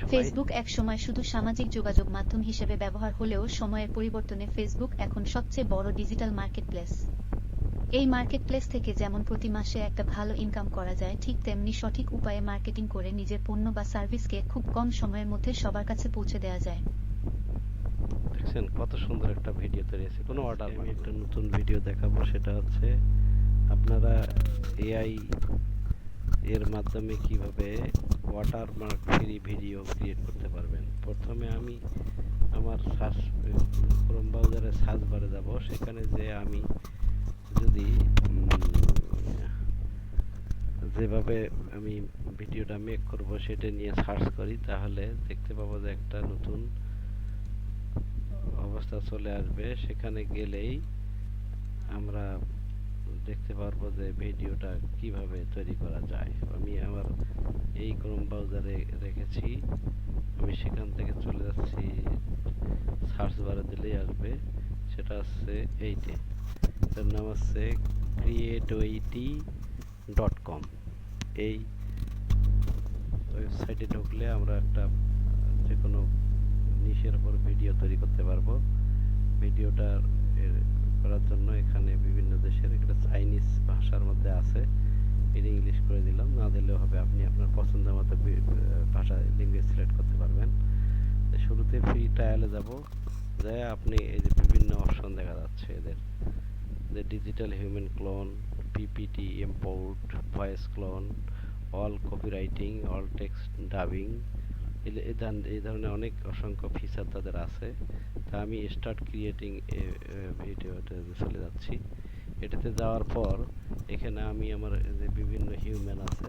সময় ফেসবুক একসময় শুধু সামাজিক যোগাযোগ মাধ্যম হিসেবে ব্যবহার হলেও সময়ের পরিবর্তনে ফেসবুক এখন সবচেয়ে বড় ডিজিটাল মার্কেটপ্লেস। এই মার্কেটপ্লেস থেকে যেমন প্রতি মাসে একটা ভালো ইনকাম করা যায়, ঠিক তেমনি সঠিক উপায়ে মার্কেটিং করে নিজের পণ্য বা সার্ভিসকে খুব কম সময়ের মধ্যে সবার কাছে পৌঁছে দেওয়া যায়। দেখছেন কত সুন্দর একটা ভিডিও তৈরি হয়েছে। কোনো অর্ডার আমি একটা নতুন ভিডিও দেখাবো, সেটা হচ্ছে আপনারা এআই এর মাধ্যমে কিভাবে ওয়াটারমার্ক ফ্রি ভিডিও ক্রিয়েট করতে পারবেন। প্রথমে আমি আমার সার্চ ক্রোম ব্রাউজারে সার্চ বারে যাব, সেখানে যে আমি যদি যেভাবে আমি ভিডিওটা মেক করব সেটা নিয়ে সার্চ করি, তাহলে দেখতে পাবো যে একটা নতুন অবস্থা চলে আসবে। সেখানে গেলেই আমরা দেখতে পারবো যে ভিডিওটা কিভাবে তৈরি করা যায়। আমি আমার এই ক্রোম ব্রাউজারে রেখেছি, আমি সেখান থেকে চলে যাচ্ছি, সার্চ বারে দিলেই আসবে। সেটা হচ্ছে এইটে, এটার নাম হচ্ছে kreadoai.com। এই ওয়েবসাইটে ঢুকলে আমরা একটা যে কোনো নিশের উপর ভিডিও তৈরি করতে পারবো। ভিডিওটা করার জন্য এখানে বিভিন্ন দেশের, একটা চাইনিজ ভাষার মধ্যে আছে, এটা ইংলিশ করে দিলাম, না দিলেও হবে। আপনি আপনার পছন্দের মতো ভাষা ল্যাঙ্গুয়েজ সিলেক্ট করতে পারবেন। শুরুতে ফ্রি ট্রায়ালে যাব, যাই আপনি এই যে বিভিন্ন অপশন দেখা যাচ্ছে এদের, যে digital human clone, PPT import, voice clone, all copywriting, all text dubbing, এই ধরনের অনেক অসংখ্য ফিচার তাদের আছে। তা আমি স্টার্ট ক্রিয়েটিং ভিডিওতে চলে যাচ্ছি। এটাতে যাওয়ার পর এখানে আমি আমার যে বিভিন্ন হিউম্যান আছে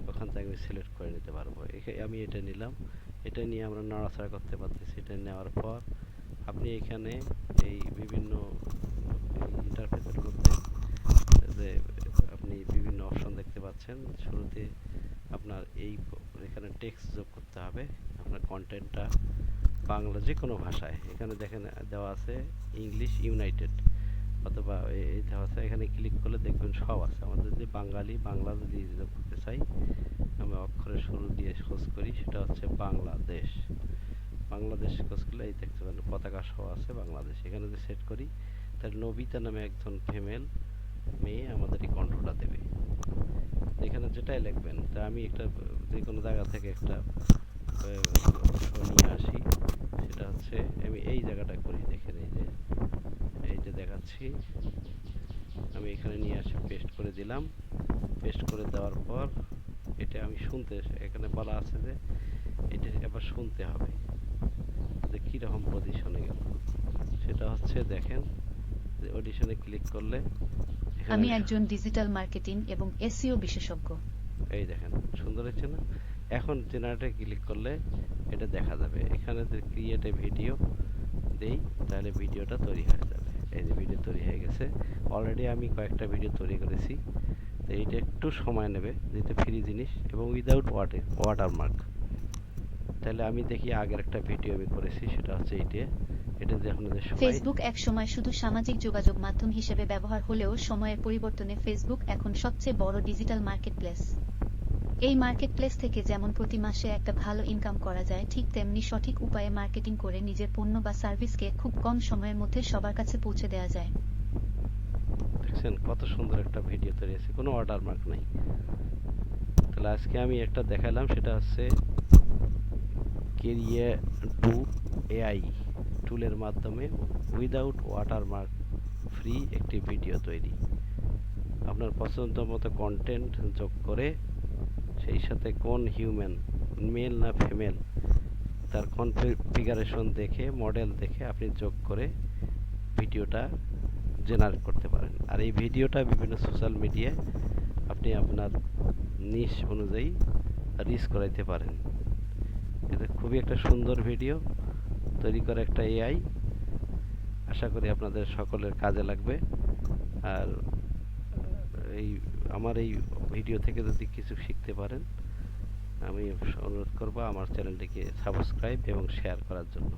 ওখান থেকে আমি সিলেক্ট করে নিতে পারবো। আমি এটা নিলাম, এটা নিয়ে আমরা নড়াচড়া করতে পারতেছি। এটা নেওয়ার পর আপনি এখানে এই বিভিন্ন ইন্টারফেসের মধ্যে যে আপনি বিভিন্ন অপশন দেখতে পাচ্ছেন। শুরুতে আপনার এখানে টেক্সট যোগ করতে হবে, আপনার কন্টেন্টটা বাংলা যে কোনো ভাষায়। এখানে দেখেন দেওয়া আছে ইংলিশ ইউনাইটেড, অথবা এই দেওয়া আছে। এখানে ক্লিক করলে দেখবেন সব আছে। আমাদের যদি বাংলা যদি যোগ করতে চাই, আমি অক্ষরের শুরু দিয়ে খোঁজ করি, সেটা হচ্ছে বাংলাদেশ। বাংলাদেশ খোঁজ করলে এই দেখতে পারেন পতাকা সহ আছে বাংলাদেশ। এখানে যদি সেট করি, তাহলে নবিতা নামে একজন ফিমেল মেয়ে আমাদের এই কণ্ঠটা দেবে। এখানে যেটাই লিখবেন, তা আমি একটা যে কোনো জায়গা থেকে একটা নিয়ে আসি, সেটা হচ্ছে আমি এই জায়গাটা করি। দেখেন এই যে দেখাচ্ছি, আমি এখানে নিয়ে আসি, পেস্ট করে দিলাম। পেস্ট করে দেওয়ার পর এটা আমি শুনতে, এখানে বলা আছে যে এটা এবার শুনতে হবে যে কীরকম পজিশনে গেল। সেটা হচ্ছে দেখেন যে অডিশনে ক্লিক করলে আমি একজন ডিজিটাল মার্কেটিং এবং এসইও বিশেষজ্ঞ। এই দেখেন সুন্দর হচ্ছে না? এখন জেনারেটে ক্লিক করলে এটা দেখা যাবে। এখানে যদি ক্রিয়েট এ ভিডিও দেই, তাহলে ভিডিওটা তৈরি হয়ে যাবে। এই যে ভিডিও তৈরি হয়ে গেছে। অলরেডি আমি কয়েকটা ভিডিও তৈরি করেছি। তো এইটা একটু সময় নেবে, যেহেতু ফ্রি জিনিস এবং উইদাউট ওয়াটারমার্ক। তাহলে আমি দেখি আগের একটা ভিডিও আমি করেছি, সেটা হচ্ছে এটা যে আপনাদের সময়। ফেসবুক একসময় শুধু সামাজিক যোগাযোগ মাধ্যম হিসেবে ব্যবহার হলেও সময়ের পরিবর্তনে ফেসবুক এখন সবচেয়ে বড় ডিজিটাল মার্কেটপ্লেস। এই মার্কেটপ্লেস থেকে যেমন প্রতি মাসে একটা ভালো ইনকাম করা যায়, ঠিক তেমনি সঠিক উপায়ে মার্কেটিং করে নিজের পণ্য বা সার্ভিসকে খুব কম সময়ের মধ্যে সবার কাছে পৌঁছে দেওয়া যায়। দেখছেন কত সুন্দর একটা ভিডিও তৈরি হয়েছে, কোনো ওয়াটারমার্ক নাই। তাহলে আজকে আমি একটা দেখালাম, সেটা হচ্ছে kreado AI টুলের মাধ্যমে উইদাউট ওয়াটারমার্ক ফ্রি একটি ভিডিও তৈরি। আপনার পছন্দ মতো কন্টেন্ট যোগ করে, সেই সাথে কোন হিউম্যান, মেল না ফিমেল, তার কনফিগারেশন দেখে, মডেল দেখে আপনি যোগ করে ভিডিওটা জেনারেট করতে পারেন। আর এই ভিডিওটা বিভিন্ন সোশ্যাল মিডিয়ায় আপনি আপনার নিশ অনুযায়ী রিচ করাইতে পারেন। এটা খুবই একটা সুন্দর ভিডিও তৈরি করা একটা এআই। আশা করি আপনাদের সকলের কাজে লাগবে। আর আমার এই ভিডিও থেকে যদি কিছু শিখতে পারেন, আমি অনুরোধ করব আমার চ্যানেলটিকে সাবস্ক্রাইব এবং শেয়ার করার জন্য।